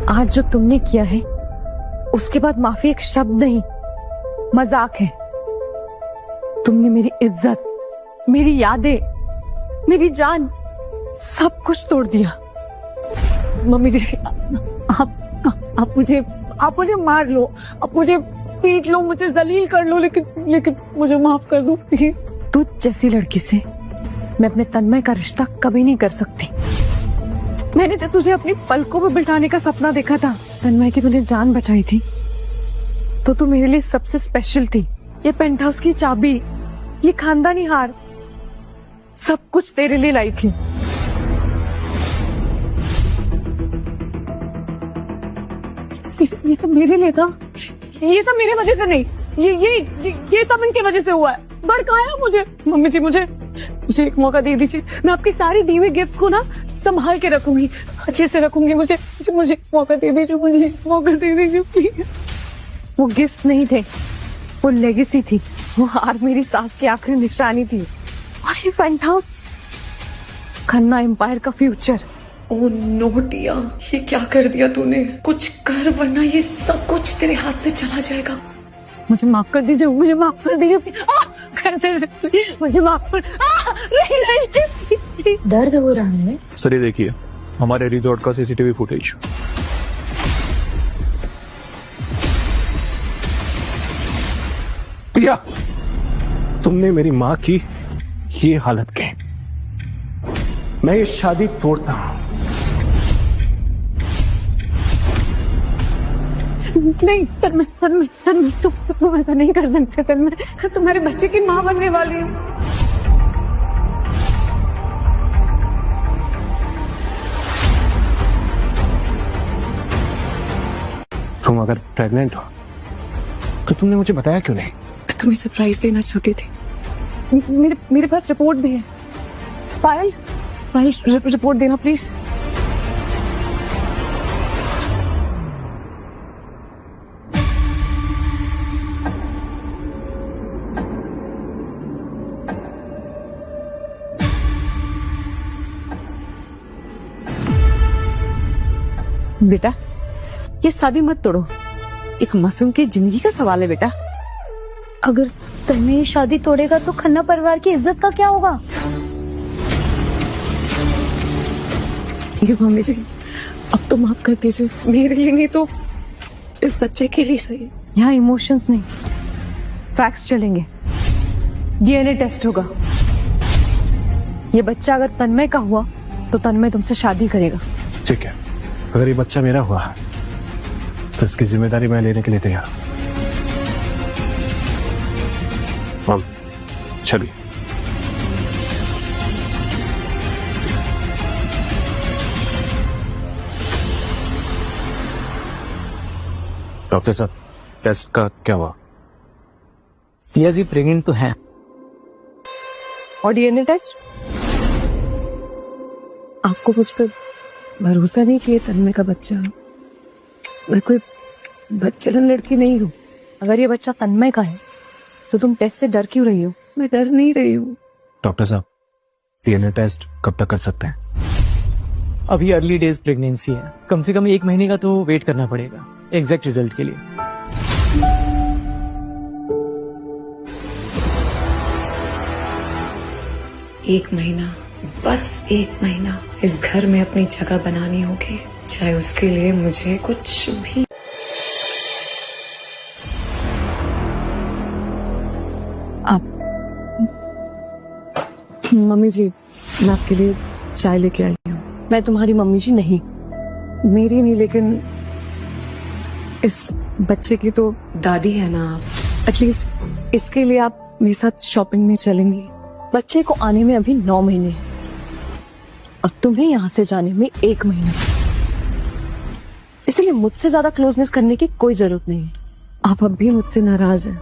आज जो तुमने किया है उसके बाद माफी एक शब्द नहीं, मजाक है। तुमने मेरी इज्जत, मेरी यादें, मेरी जान, सब कुछ तोड़ दिया। मम्मी जी, आप मुझे मार लो, आप मुझे पीट लो, मुझे जलील कर लो, लेकिन मुझे माफ कर दो प्लीज। तू जैसी लड़की से मैं अपने तन्मय का रिश्ता कभी नहीं कर सकती। मैंने तो तुझे अपनी पलकों में बिठाने का सपना देखा था। तन्मय की तूने जान बचाई थी तो तू मेरे लिए सबसे स्पेशल थी। ये पेंट हाउस की चाबी, ये खानदानी हार, सब कुछ तेरे लिए लाई थी। ये सब मेरे लिए था, ये सब मेरी वजह से नहीं, ये सब इनकी वजह से हुआ है। भड़काया मुझे। मम्मी जी, मुझे एक मौका दे दीजिए। मैं आपकी सारी दी हुई गिफ्ट को ना संभाल के रखूंगी, अच्छे से रखूंगी। मुझे मौका दे दीजिए, मुझे मौका दे दीजिए प्लीज। वो गिफ्ट्स नहीं थे, वो लेगेसी थी। वो हार मेरी सास की आखिरी निशानी थी, और ये पेंट हाउस खन्ना एम्पायर का फ्यूचर। ओ नो टिया, ये क्या कर दिया तूने? कुछ कर वरना ये सब कुछ तेरे हाथ से चला जाएगा। मुझे माफ कर दीजिए, मुझे माफ कर दीजिए, मुझे माफ कर। नहीं। दर्द हो रहा है? सर ये देखिए, हमारे रिजॉर्ट का सीसीटीवी फुटेज। टिया, तुमने मेरी माँ की ये हालत की। मैं ये शादी तोड़ता हूँ। नहीं तन्मय, तुम ऐसा नहीं कर सकते। तन्मय, तुम्हारे बच्चे की माँ बनने वाली है। तुम अगर प्रेग्नेंट हो तो तुमने मुझे बताया क्यों नहीं? मैं तुम्हें सरप्राइज देना चाहती थी। मेरे पास रिपोर्ट भी है। पायल, रिपोर्ट देना प्लीज। बेटा, ये शादी मत तोड़ो, एक मासूम की जिंदगी का सवाल है बेटा। अगर तन्मय ये शादी तोड़ेगा तो खन्ना परिवार की इज्जत का क्या होगा? मम्मी जी, अब तो माफ कर दीजिए, मेरे लिए नहीं तो इस बच्चे के लिए सही। यहाँ इमोशंस नहीं, फैक्ट्स चलेंगे। डीएनए टेस्ट होगा। ये बच्चा अगर तन्मय का हुआ तो तन्मय तुमसे शादी करेगा। ठीक है, अगर ये बच्चा मेरा हुआ तो इसकी जिम्मेदारी मैं लेने के लिए तैयार हूं। चलिए। डॉक्टर साहब, टेस्ट का क्या हुआ? पिया जी प्रेग्नेंट तो है। और डीएनए टेस्ट? आपको मुझ पर भरोसा नहीं कि तन्मय का बच्चा? मैं कोई बच्चलन लड़की नहीं हूँ। अगर ये बच्चा तन्मय का है तो तुम टेस्ट से डर क्यों रही हो? मैं डर नहीं रही हूँ। डॉक्टर साहब, डीएनए टेस्ट कब तक कर सकते हैं? अभी अर्ली डेज प्रेगनेंसी है, कम से कम 1 महीने का तो वेट करना पड़ेगा एग्जैक्ट रिजल्ट के लिए। एक महीना, बस 1 महीना इस घर में अपनी जगह बनानी होगी, चाहे उसके लिए मुझे कुछ भी। आप मम्मी जी, मैं आपके लिए चाय लेके आई हूँ। मैं तुम्हारी मम्मी जी नहीं, मेरी नहीं, लेकिन इस बच्चे की तो दादी है ना आप। एटलीस्ट इसके लिए आप मेरे साथ शॉपिंग में चलेंगी। बच्चे को आने में अभी 9 महीने हैं और तुम्हें यहाँ से जाने में 1 महीना, इसलिए मुझसे ज्यादा क्लोजनेस करने की कोई जरूरत नहीं है। आप अब भी मुझसे नाराज हैं।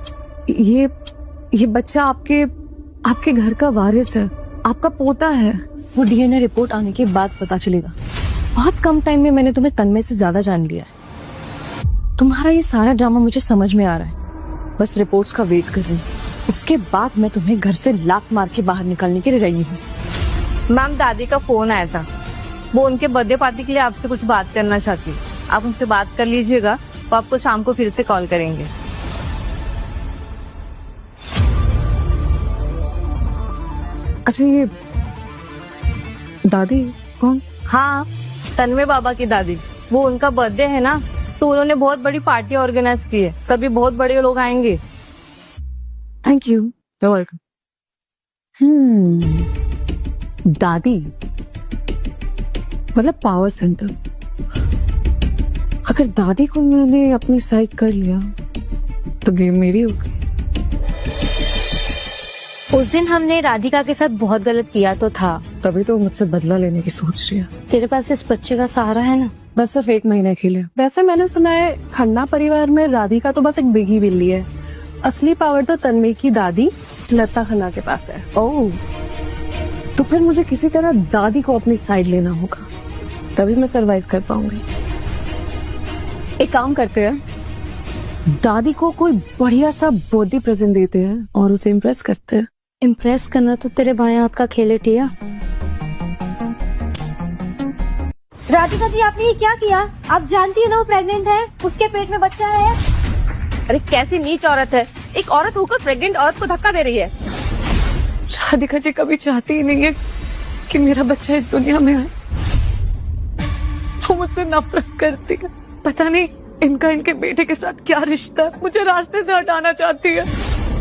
ये बच्चा आपके घर का वारिस है, आपका पोता है। वो डीएनए रिपोर्ट आने के बाद पता चलेगा। बहुत कम टाइम में मैंने तुम्हें तन्मय से ज्यादा जान लिया है। तुम्हारा ये सारा ड्रामा मुझे समझ में आ रहा है, बस रिपोर्ट्स का वेट कर रही हूँ। उसके बाद मैं तुम्हें घर से लात मार के बाहर निकलने के लिए रेडी हूँ। मैम, दादी का फोन आया था, वो उनके बर्थडे पार्टी के लिए आपसे कुछ बात करना चाहती है। आप उनसे बात कर लीजिएगा, वो आपको शाम को फिर से कॉल करेंगे। अच्छा, ये दादी कौन? हाँ, तन्मय बाबा की दादी। वो उनका बर्थडे है ना, तो उन्होंने बहुत बड़ी पार्टी ऑर्गेनाइज की है। सभी बहुत बड़े लोग आएंगे। Thank you. You welcome. दादी मतलब पावर सेंटर। अगर दादी को मैंने अपनी साइड कर लिया तो गेम मेरी हो गई। उस दिन हमने राधिका के साथ बहुत गलत किया तो था, तभी तो मुझसे बदला लेने की सोच रही है। तेरे पास इस बच्चे का सहारा है ना। बस सिर्फ 1 महीने के लिए। वैसे मैंने सुना है खन्ना परिवार में राधिका तो बस एक बिगी बिल्ली है, असली पावर तो तन्मय की दादी लता खन्ना के पास है। ओह, तो फिर मुझे किसी तरह दादी को अपनी साइड लेना होगा, तभी मैं सरवाइव कर पाऊंगी। एक काम करते हैं, दादी को कोई बढ़िया सा बर्थडे प्रेजेंट देते हैं और उसे इम्प्रेस करते हैं। इम्प्रेस करना तो तेरे बाएं हाथ का खेल है टिया। राधिका जी, आपने ये क्या किया? आप जानती है ना वो प्रेग्नेंट है, उसके पेट में बच्चा है। अरे कैसी नीच औरत है, एक औरत होकर प्रेग्नेंट औरत को धक्का दे रही है। राधिका जी कभी चाहती ही नहीं है कि मेरा बच्चा इस दुनिया में आए। वो मुझसे नफरत करती है। पता नहीं इनका इनके बेटे के साथ क्या रिश्ता है, मुझे रास्ते से हटाना चाहती है।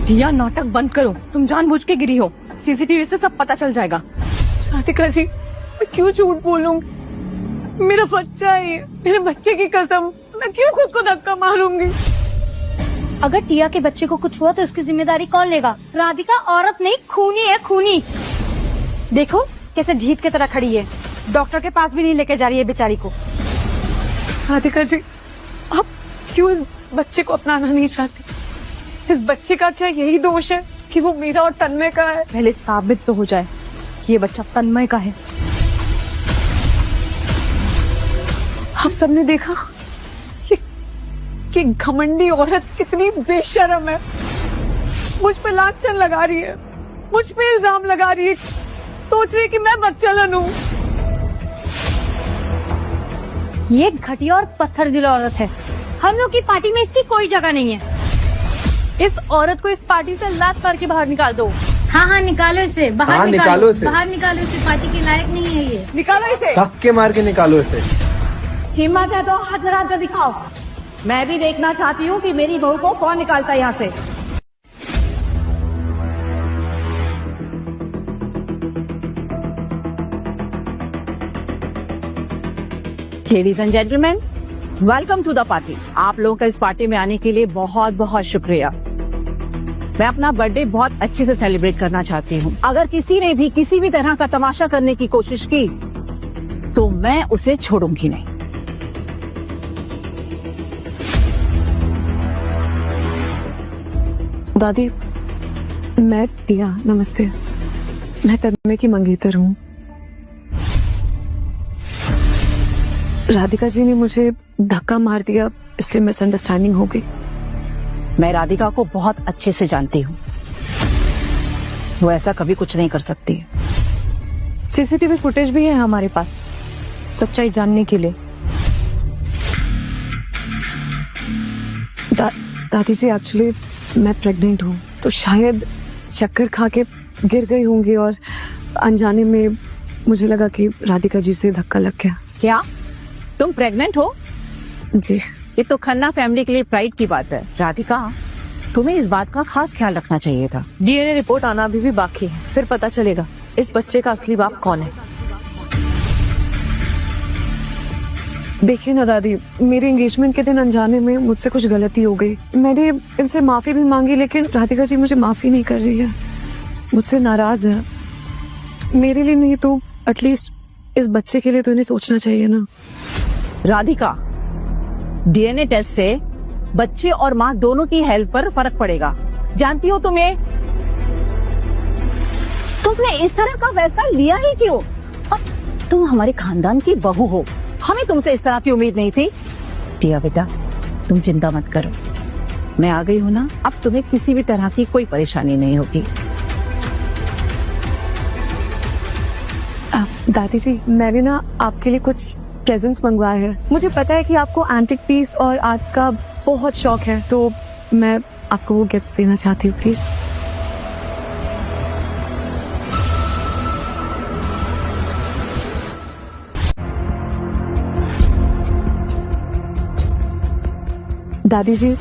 टिया, नाटक बंद करो, तुम जानबूझ के गिरी हो। सीसीटीवी से सब पता चल जाएगा। राधिका जी, मैं क्यों झूठ बोलूंगी? मेरा बच्चा है, मेरे बच्चे की कसम, मैं क्यों खुद को धक्का मारूंगी? अगर टिया के बच्चे को कुछ हुआ तो इसकी जिम्मेदारी कौन लेगा? राधिका औरत नहीं, खूनी है, खूनी। देखो कैसे ढीठ की तरह खड़ी है, डॉक्टर के पास भी नहीं लेके जा रही है बेचारी को। राधिका जी, आप क्यों इस बच्चे को अपनाना नहीं चाहती? इस बच्चे का क्या यही दोष है कि वो मेरा और तन्मय का है? पहले साबित तो हो जाए कि ये बच्चा तन्मय का है। आप सबने देखा कि घमंडी औरत कितनी बेशर्म है। मुझ पे लांछन लगा रही है, मुझ पे इल्जाम लगा रही है, सोच रही है कि मैं बदचलन हूँ। ये घटिया और पत्थर दिल औरत है। हम लोग की पार्टी में इसकी कोई जगह नहीं है। इस औरत को इस पार्टी से लात मार के बाहर निकाल दो। हाँ, निकालो इसे बाहर। निकालो इसे बाहर निकालो इसे, पार्टी के लायक नहीं है ये। निकालो इसे, धक्के मार के निकालो इसे। हिम्मत है तो हाथ जरा कर दिखाओ। मैं भी देखना चाहती हूँ कि मेरी बहू को कौन निकालता है यहाँ से। Ladies and gentleman, welcome to the party. आप लोगों का इस पार्टी में आने के लिए बहुत बहुत शुक्रिया। मैं अपना बर्थडे बहुत अच्छे से सेलिब्रेट करना चाहती हूँ। अगर किसी ने भी किसी भी तरह का तमाशा करने की कोशिश की तो मैं उसे छोड़ूंगी नहीं। दादी, मैं टिया, नमस्ते। मैं तन्मय की मंगेतर हूँ। राधिका जी ने मुझे धक्का मार दिया, इसलिए मिसअंडरस्टैंडिंग हो गई। मैं राधिका को बहुत अच्छे से जानती हूँ, वो ऐसा कभी कुछ नहीं कर सकती है। सीसीटीवी फुटेज भी है हमारे पास, सच्चाई जानने के लिए। दादी जी, एक्चुअली मैं प्रेग्नेंट हूँ, तो शायद चक्कर खा के गिर गई होंगी और अनजाने में मुझे लगा कि राधिका जी से धक्का लग गया। क्या तुम प्रेग्नेंट हो? जी। ये तो खन्ना फैमिली के लिए प्राइड की बात है। राधिका, तुम्हें इस बात का खास ख्याल रखना चाहिए था। डीएनए रिपोर्ट आना अभी भी बाकी है, फिर पता चलेगा इस बच्चे का असली बाप कौन है। देखिए ना दादी, मेरे एंगेजमेंट के दिन अनजाने में मुझसे कुछ गलती हो गई। मैंने इनसे माफी भी मांगी, लेकिन राधिका जी मुझे माफी नहीं कर रही है, मुझसे नाराज है। मेरे लिए नहीं तो एटलीस्ट इस बच्चे के लिए तो इन्हें सोचना चाहिए ना। राधिका, डीएनए टेस्ट से बच्चे और माँ दोनों की हेल्थ पर फर्क पड़ेगा। जानती हो तुमने इस तरह का फैसला लिया ही क्यों? तुम हमारे खानदान की बहू हो, हमें तुमसे इस तरह की उम्मीद नहीं थी। टिया बेटा, तुम चिंता मत करो, मैं आ गई हूँ ना, अब तुम्हें किसी भी तरह की कोई परेशानी नहीं होगी। दादी जी, मैंने ना आपके लिए कुछ प्रेजेंट्स मंगवाए हैं। मुझे पता है कि आपको एंटिक पीस और आर्ट्स का बहुत शौक है, तो मैं आपको वो गिफ्ट्स देना चाहती हूँ प्लीज। दादी जी,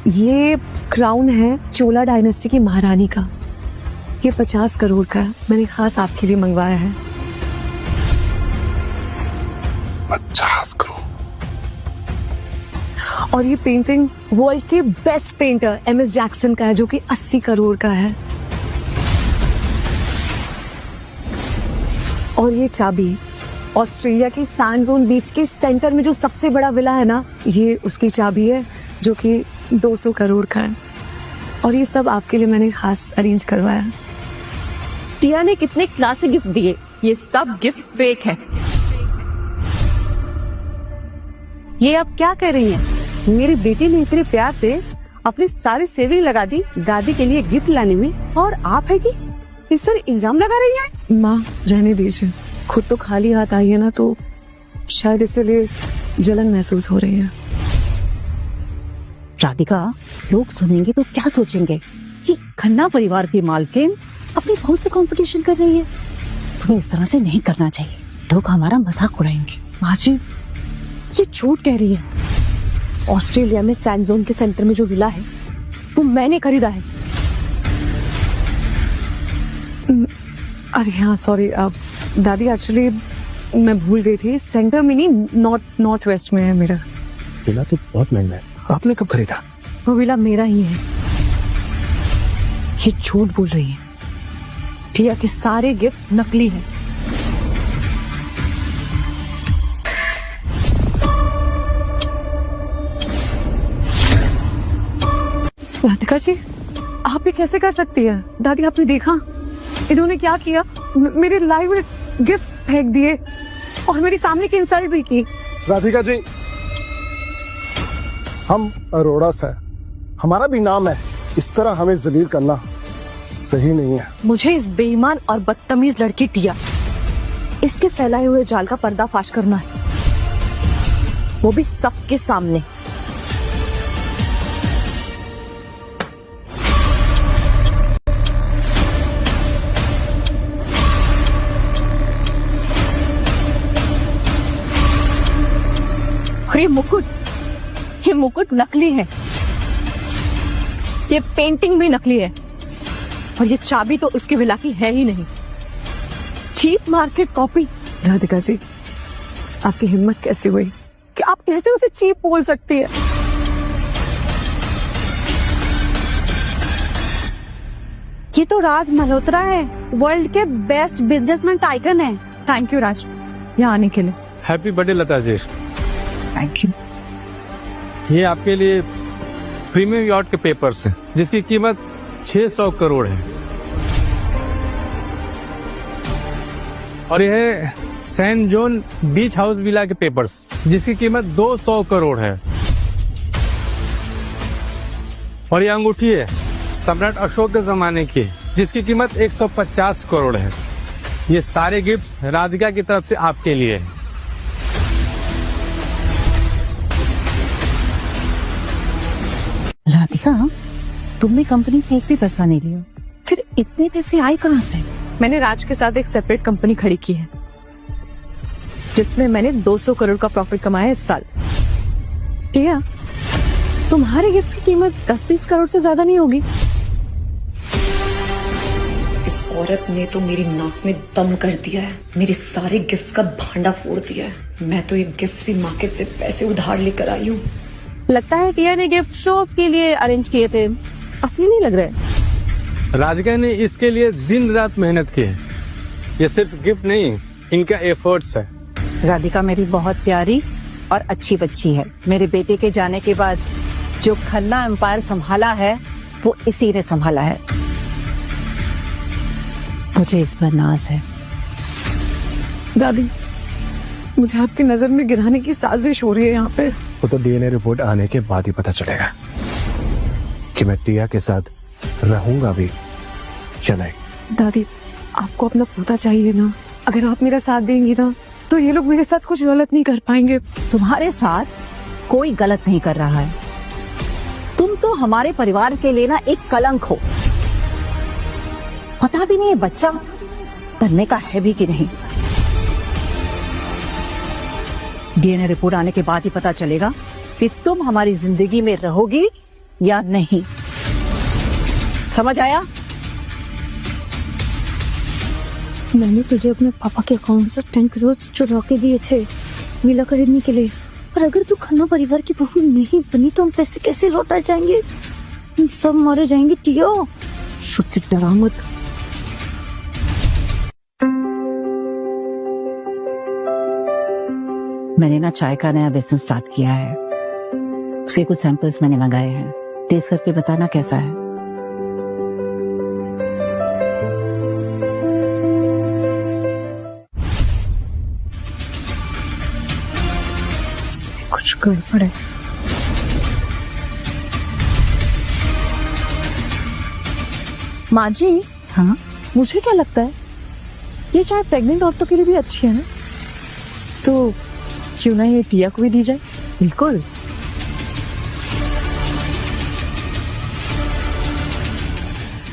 ये क्राउन है चोला डायनेस्टी की महारानी का। ये 50 करोड़ का है, मैंने खास आपके लिए मंगवाया है। 50 करोड़। और ये पेंटिंग वर्ल्ड के बेस्ट पेंटर MS जैक्सन का है, जो कि 80 करोड़ का है। और ये चाबी ऑस्ट्रेलिया के सैंडज़ोन बीच के सेंटर में जो सबसे बड़ा विला है ना, ये उसकी चाबी है, जो कि 200 करोड़ का है। और ये सब आपके लिए मैंने खास अरेंज करवाया। टिया ने कितने क्लासिक गिफ्ट दिए। ये सब गिफ्ट फेक है। ये आप क्या कह रही हैं? मेरी बेटी ने इतने प्यार से अपनी सारी सेविंग लगा दी दादी के लिए गिफ्ट लाने में, और आप है कि इस पर इल्जाम लगा रही हैं? माँ, रहने दीजिए। खुद तो खाली हाथ आई है ना, तो शायद इसलिए जलन महसूस हो रही है। राधिका, लोग सुनेंगे तो क्या सोचेंगे कि खन्ना परिवार की मालकिन अपनी बहू से कंपटीशन कर रही है। तुम्हें इस तरह से नहीं करना चाहिए, लोग हमारा मजाक उड़ाएंगे। माँ जी, ये झूठ कह रही है। ऑस्ट्रेलिया में सैंडज़ोन के सेंटर में जो विला है वो मैंने खरीदा है। अरे हाँ, सॉरी दादी, एक्चुअली मैं भूल गई थी। सेंटर में नहीं, नॉर्थ वेस्ट में है मेरा। विला तो बहुत महंगा है, आपने कब खरीदा? वो विला मेरा ही है। ये झूठ बोल रही है। टिया के सारे गिफ्ट्स नकली हैं। राधिका जी, आप ये कैसे कर सकती है? दादी, आपने देखा इन्होंने क्या किया? मेरे लाइव में गिफ्ट फेंक दिए और मेरी फैमिली की इंसल्ट भी की। राधिका जी, हम अरोड़ा से, हमारा भी नाम है। इस तरह हमें जलील करना सही नहीं है। मुझे इस बेईमान और बदतमीज लड़की टिया, इसके फैलाए हुए जाल का पर्दाफाश करना है, वो भी सबके सामने। और ये मुकुट नकली है। ये पेंटिंग भी नकली है। और ये चाबी तो उसकी विला की है ही नहीं, cheap market copy. Radhika ji, आपकी हिम्मत कैसे हुई कि आप कैसे उसे चीप बोल सकती है? ये तो राज मल्होत्रा है, वर्ल्ड के बेस्ट बिजनेसमैन टाइकन है। थैंक यू राज, यहाँ आने के लिए। Happy birthday Lata ji. Thank you. ये आपके लिए प्रीमियम यॉट के पेपर्स हैं, जिसकी कीमत 600 करोड़ है। और यह है Saint John beach house villa के पेपर्स, जिसकी कीमत 200 करोड़ है। और ये अंगूठी है सम्राट अशोक के जमाने की, जिसकी कीमत 150 करोड़ है। ये सारे गिफ्ट राधिका की तरफ से आपके लिए है। राधिका, तुमने कंपनी से एक भी पैसा नहीं लिया, फिर इतने पैसे आए कहाँ से? मैंने राज के साथ एक सेपरेट कंपनी खड़ी की है, जिसमें मैंने 200 करोड़ का प्रॉफिट कमाया है इस साल। टिया, तुम्हारे गिफ्ट्स की कीमत 10-20 करोड़ से ज्यादा नहीं होगी। इस औरत ने तो मेरी नाक में दम कर दिया है, मेरे सारे गिफ्ट्स का भांडा फोड़ दिया है। मैं तो ये गिफ्ट्स भी मार्केट से पैसे उधार लेकर आई हूँ। लगता है टिया ने गिफ्ट शो ऑफ के लिए अरेंज किए थे, असली नहीं लग रहे। राधिका ने इसके लिए दिन रात मेहनत की है। ये सिर्फ गिफ्ट नहीं, इनका एफर्ट्स है। राधिका मेरी बहुत प्यारी और अच्छी बच्ची है। मेरे बेटे के जाने के बाद जो खन्ना एम्पायर संभाला है, वो इसी ने संभाला है। मुझे इस पर नाज है। दादी, मुझे आपकी नजर में गिराने की साजिश हो रही है यहाँ पे। वो तो डीएनए रिपोर्ट आने के बाद ही पता चलेगा कि मैं टिया के साथ रहूंगा भी या नहीं। दादी, आपको अपना पोता चाहिए ना। अगर आप मेरा साथ देंगी ना, तो ये लोग मेरे साथ कुछ गलत नहीं कर पाएंगे। तुम्हारे साथ कोई गलत नहीं कर रहा है। तुम तो हमारे परिवार के लिए ना एक कलंक हो। पता भी नहीं ये बच्चा तन्ने का है भी कि नहीं। डीएनए रिपोर्ट आने के बाद ही पता चलेगा कि तुम हमारी जिंदगी में रहोगी या नहीं। समझ आया? मैंने तुझे अपने पापा के अकाउंट से 10 करोड़ चुरा के दिए थे विला खरीदने के लिए, और अगर तू खन्ना परिवार की बहू नहीं बनी तो हम पैसे कैसे लौटा जाएंगे? हम सब मारे जाएंगे टिया। शुद्ध डरा मत। मैंने ना चाय का नया बिजनेस स्टार्ट किया है। उसके कुछ सैंपल्स मैंने मंगाए हैं। टेस्ट करके बताना कैसा है। इसमें कुछ गड़बड़ है। माँ जी, हाँ, मुझे क्या लगता है ये चाय प्रेग्नेंट औरतों के लिए भी अच्छी है ना, तो क्यों ना ये टिया को भी दी जाए। बिल्कुल।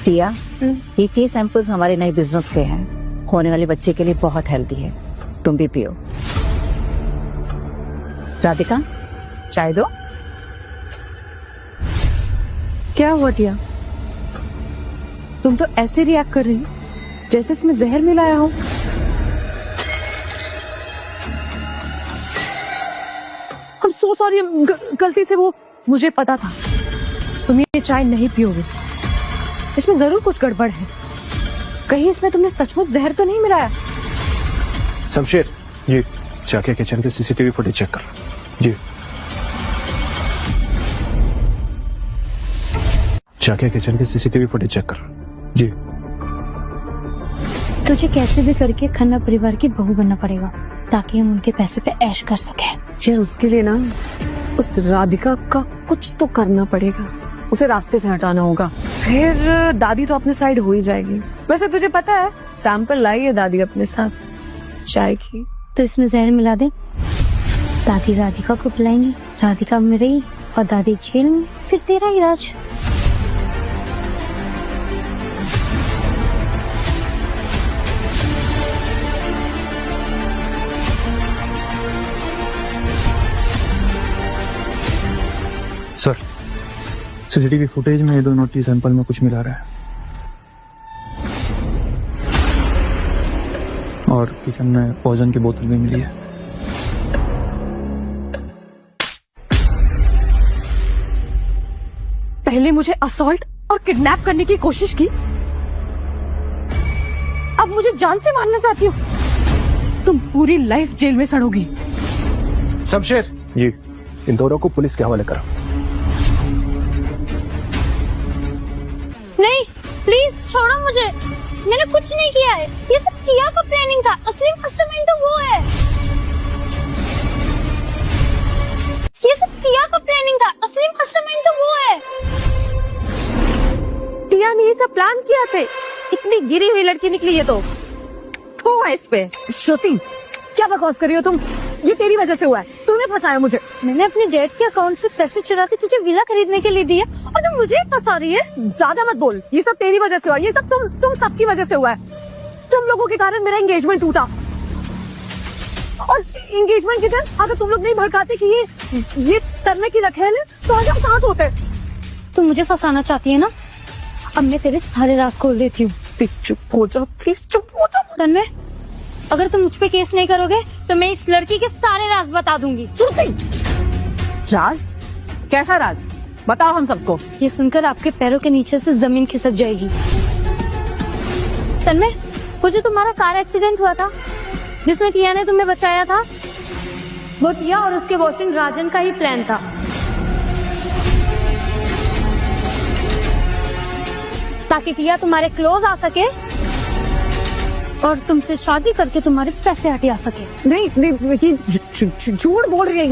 टिया, ये टी सैंपल्स हमारे नए बिजनेस के हैं। होने वाले बच्चे के लिए बहुत हेल्दी है। तुम भी पियो। राधिका, चाय दो। क्या हुआ टिया, तुम तो ऐसे रिएक्ट कर रही हो जैसे इसमें जहर मिलाया हो। I'm so sorry, गलती से वो। मुझे पता था तुम ये चाय नहीं पियोगे, इसमें जरूर कुछ गड़बड़ है। कहीं इसमें तुमने सचमुच जहर तो नहीं मिलाया? शमशेर जी, जाके किचन के सीसीटीवी फुटेज चेक कर जी। जाके किचन के सीसीटीवी फुटेज चेक कर जी। तुझे कैसे भी करके खन्ना परिवार की बहू बनना पड़ेगा ताकि हम उनके पैसे पे ऐश कर सके। यार उसके लिए ना उस राधिका का कुछ तो करना पड़ेगा। उसे रास्ते से हटाना होगा, फिर दादी तो अपने साइड हो ही जाएगी। वैसे तुझे पता है सैंपल लाई है दादी अपने साथ चाय की। तो इसमें जहर मिला दे। दादी राधिका को बुलाएंगी, राधिका में रही और दादी जेल में, फिर तेरा ही राज। सर, सीसीटीवी फुटेज में दोनों टी सैंपल में कुछ मिला रहा है और किचन में पॉइजन की बोतल भी मिली है। पहले मुझे असॉल्ट और किडनैप करने की कोशिश की, अब मुझे जान से मारना चाहती हो। तुम पूरी लाइफ जेल में सड़ोगी। शमशेर जी, इन दोनों को पुलिस के हवाले करो। नहीं, प्लीज छोड़ो मुझे। मैंने कुछ नहीं किया है। ये सब टिया का प्लानिंग था। असली मास्टरमाइंड तो वो है। ये सब टिया का प्लानिंग था। असली मास्टरमाइंड तो वो है। टिया ने ये सब प्लान किया थे। इतनी गिरी हुई लड़की निकली ये तो है इस पे। श्रुति, क्या बकवास कर रही हो तुम? ये तेरी वजह से हुआ है, तूने फंसाया मुझे। मैंने अपने डैड के अकाउंट से पैसे चुरा के तुझे विला खरीदने के लिए दिए और तुम मुझे फंसा रही है। ज्यादा मत बोल, ये सब तेरी वजह से हुआ। ये सब तुम सबकी वजह से हुआ है। तुम लोगों के कारण मेरा एंगेजमेंट टूटा, और एंगेजमेंट के दिन अगर तुम लोग नहीं भड़काते कि ये तन्ने की रखेल है तो आज हम साथ होते। तुम मुझे फंसाना चाहती है ना? अब मैं तेरे सारे राज खोल देती हूँ। चुप हो जाओ प्लीज, चुप हो जाओ। तन्मय, अगर तुम मुझ पे केस नहीं करोगे तो मैं इस लड़की के सारे राज बता दूंगी। राज? कैसा राज? बताओ हम सबको। ये सुनकर आपके पैरों के नीचे से जमीन खिसक जाएगी। तन्मय, वो जो तुम्हारा कार एक्सीडेंट हुआ था जिसमें टिया ने तुम्हें बचाया था, वो टिया और उसके बॉयफ्रेंड राजन का ही प्लान था। ताकि टिया तुम्हारे क्लोज आ सके और तुमसे शादी करके तुम्हारे पैसे हटिया सके। नहीं, झूठ बोल रही है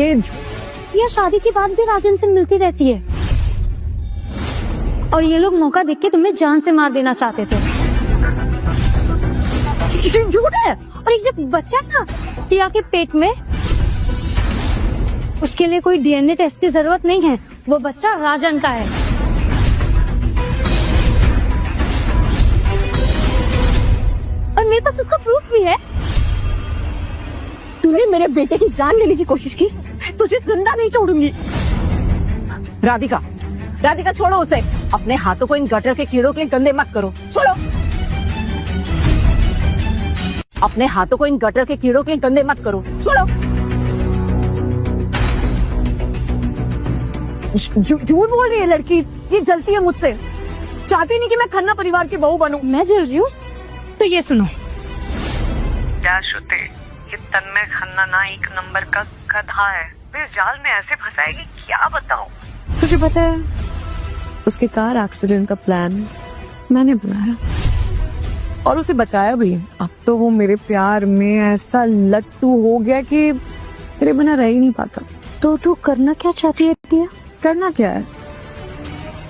ये शादी के बाद भी राजन से मिलती रहती है और ये लोग मौका देख के तुम्हें जान से मार देना चाहते थे। झूठ है। और एक जब बच्चा था टिया के पेट में। उसके लिए कोई डीएनए टेस्ट की जरूरत नहीं है, वो बच्चा राजन का है। और मेरे पास उसका प्रूफ भी है। तूने मेरे बेटे की जान लेने की कोशिश की, तुझे जिंदा नहीं छोड़ूंगी। राधिका, राधिका छोड़ो उसे। अपने हाथों को इन गटर के कीड़ों के लिए गंदे मत करो, छोड़ो। अपने हाथों को इन गटर के कीड़ों के लिए गंदे मत करो, छोड़ो। झूठ बोल रही है लड़की, ये जलती है मुझसे, चाहती नहीं कि मैं खन्ना परिवार की बहू बनूं। मैं जल रही हूँ तो ये सुनो। क्या श्रुति, ये तन्मय खन्ना ना एक नंबर का गधा है, फिर जाल में ऐसे फंसाएगी, क्या बताऊं। तुझे पता है उसके कार एक्सीडेंट का प्लान मैंने बनाया और उसे बचाया भी। अब तो वो मेरे प्यार में ऐसा लट्टू हो गया कि मेरे बिना रह ही नहीं पाता। तो तू करना क्या चाहती है टिया? करना क्या है?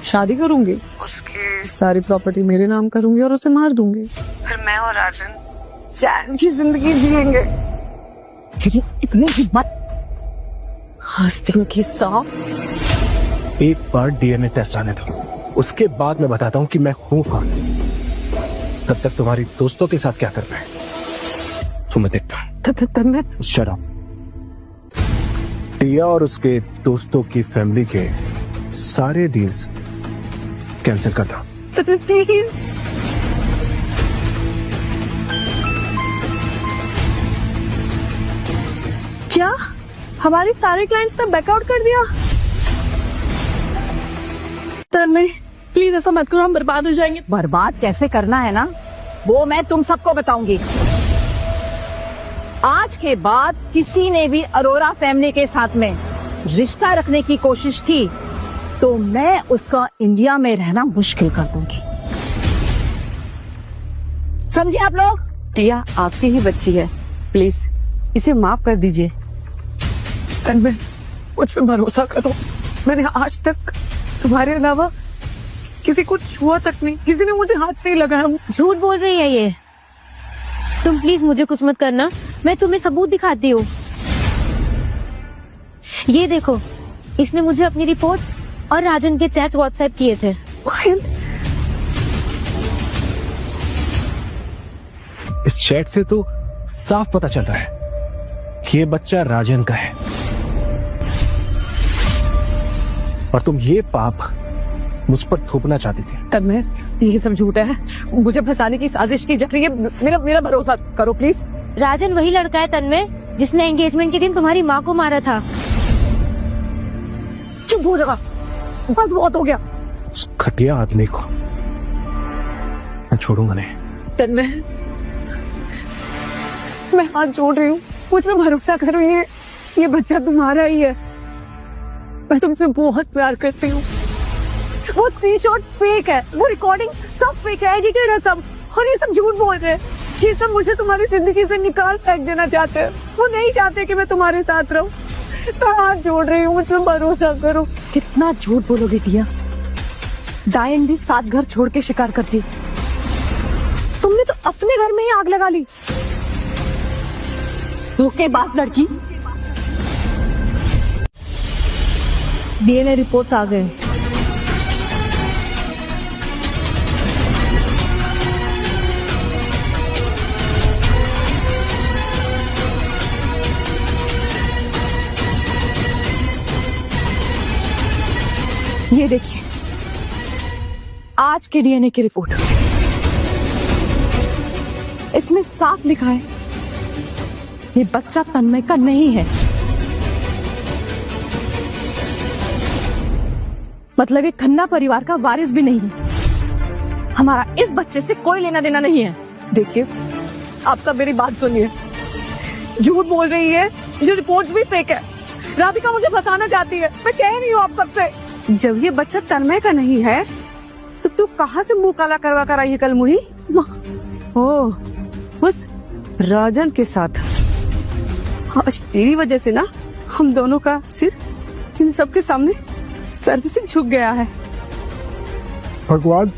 शादी करूंगी, उसकी सारी प्रॉपर्टी मेरे नाम करूंगी और उसे मार दूंगी। फिर मैं और राजन चैन की जिंदगी जिएंगे। इतनी हिम्मत, हस्तियों की सांप। एक बार डीएनए टेस्ट आने दो, उसके बाद मैं बताता हूँ कि मैं हूँ कौन। तब तक तुम्हारी दोस्तों के साथ क्या करना है तुम्हें देखता हूँ। Shut up. टिया और उसके दोस्तों की फैमिली के सारे डील्स कैंसिल करता हूँ। प्लीज। क्या हमारे सारे क्लाइंट्स ने बैकआउट कर दिया? तन्मय प्लीज ऐसा मत करो, हम बर्बाद हो जाएंगे। बर्बाद कैसे करना है ना, वो मैं तुम सबको बताऊंगी। आज के बाद किसी ने भी अरोरा फैमिली के साथ में रिश्ता रखने की कोशिश की तो मैं उसका इंडिया में रहना मुश्किल कर दूंगी, समझे आप लोग? टिया आपकी ही बच्ची है, प्लीज इसे माफ कर दीजिए। तन्मय मुझ पे भरोसा करो, मैंने आज तक तुम्हारे अलावा किसी को छुआ तक नहीं, किसी ने मुझे हाथ नहीं लगाया। झूठ बोल रही है ये। तुम प्लीज मुझे कुछ मत करना, मैं तुम्हें सबूत दिखाती हूँ। ये देखो, इसने मुझे अपनी रिपोर्ट और राजन के चैट्स व्हाट्सएप किए थे। इस चैट से तो साफ पता चल रहा है कि ये बच्चा राजन का है और तुम ये पाप मुझ पर थोपना चाहती थी। तन्मय ये सब झूठ है, मुझे फंसाने की साजिश की जा रही है। मेरा भरोसा करो प्लीज। राजन वही लड़का है तन्मय जिसने एंगेजमेंट के दिन तुम्हारी माँ को मारा था। चुप हो जा, बस बहुत हो गया। उस घटिया आदमी को मैं छोड़ूंगा नहीं। तन्मय मैं हाथ जोड़ रही हूँ, मुझ पे भरोसा करो, ये बच्चा तुम्हारा ही है। मैं तुमसे बहुत प्यार करती हूँ। वो स्क्रीनशॉट फेक है, वो रिकॉर्डिंग सब फेक है, एडिटेड है सब, और ये सब झूठ बोल रहे हैं। ये सब मुझे तुम्हारी जिंदगी से निकाल फेंक देना चाहते हैं। वो नहीं चाहते कि मैं तुम्हारे साथ रहूं। मैं हाथ जोड़ रही हूँ, मुझ पे भरोसा करो। कितना झूठ बोलोगी टिया? डायन भी 7 घर छोड़ के शिकार करती, तुमने तो अपने घर में ही आग लगा ली। धोखेबाज लड़की। डीएनए रिपोर्ट्स आ गए। ये देखिए आज के डीएनए की रिपोर्ट, इसमें साफ लिखा है ये बच्चा तन्मय का नहीं है। मतलब ये खन्ना परिवार का वारिस भी नहीं है। हमारा इस बच्चे से कोई लेना देना नहीं है। देखिए आप सब मेरी बात सुनिए, झूठ बोल रही है, ये रिपोर्ट भी फेक है। राधिका मुझे फंसाना चाहती है, मैं कह रही हूँ आप सबसे। जब ये बच्चा तन्मय का नहीं है तो तू कहाँ से मुंह काला करवा कर आई है कल मुही? ओह बस राजन के साथ। आज तेरी वजह से ना हम दोनों का सिर इन सबके सामने सर्विसिंग झुक गया है। भगवान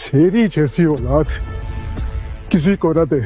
तेरी जैसी औलाद किसी को न दे।